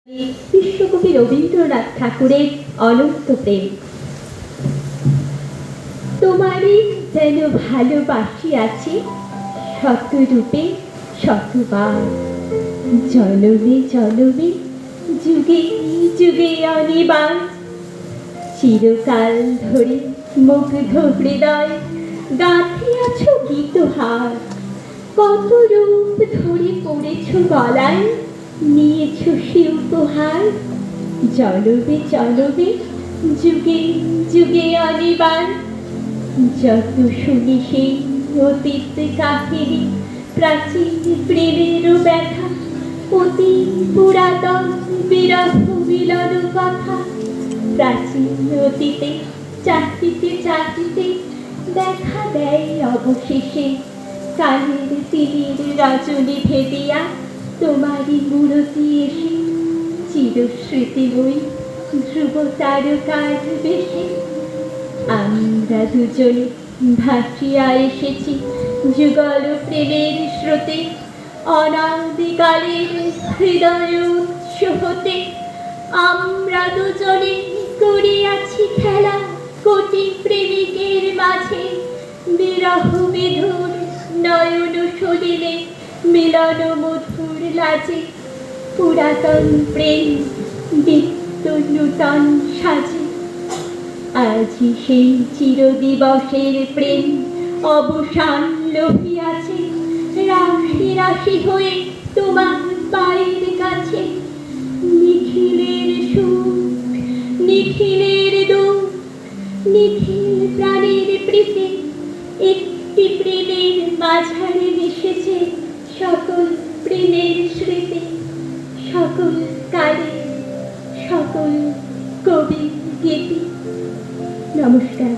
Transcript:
বিশ্বকবি রবীন্দ্রনাথ ঠাকুরের অনন্ত প্রেম। তোমারই যেন ভালোবাসি আছে শতরূপে শতবার, জনমে জনমে যুগে যুগে অনিবার। চিরকাল ধরে মুগ্ধ হৃদয় গাঁথিয়াছ গীতহার, কত রূপ ধরে পড়েছ গলায়, নিয়েছ সে উপহার। জনমে জনমে যুগে যুগে অনিবার। যত শুনি সেই অতীত কাহিনী, প্রাচীন প্রেমের ব্যথা, অতি পুরাতন বিরহ মিলন কথা। প্রাচীন অতীতে চাকরিতে চাকরিতে দেখা দেয় অবশেষে, কালের তীরের রজনী ভেদিয়া তোমারই মূরতি এসে। চিরস্মৃতি বই ধ্রুব তারকার বেশে, আমরা দুজনে ভাসিয়া এসেছি যুগল প্রেমের স্রোতে, অনাদিকালের হৃদয় উৎস হতে। আমরা দুজনে করিয়াছি খেলা কোটি প্রেমিকের মাঝে, বিরহ বিধুর নয়ন সলিলে মিলন মধুর লাজে। পুরাতন প্রেম নিত্য নূতন সাজে, আজি সেই চিরদিবসের প্রেম অবসান লভিয়াছে। রাশি রাশি হয়ে তোমার পায়ের কাছে, নিখিলের সুখ নিখিলের দুঃখ, নিখিল প্রাণের প্রীতি। একটি প্রেমের মাঝারে মিশেছে সকল প্রেমের স্মৃতি, সকল কালে সকল কবি গীতি। নমস্কার।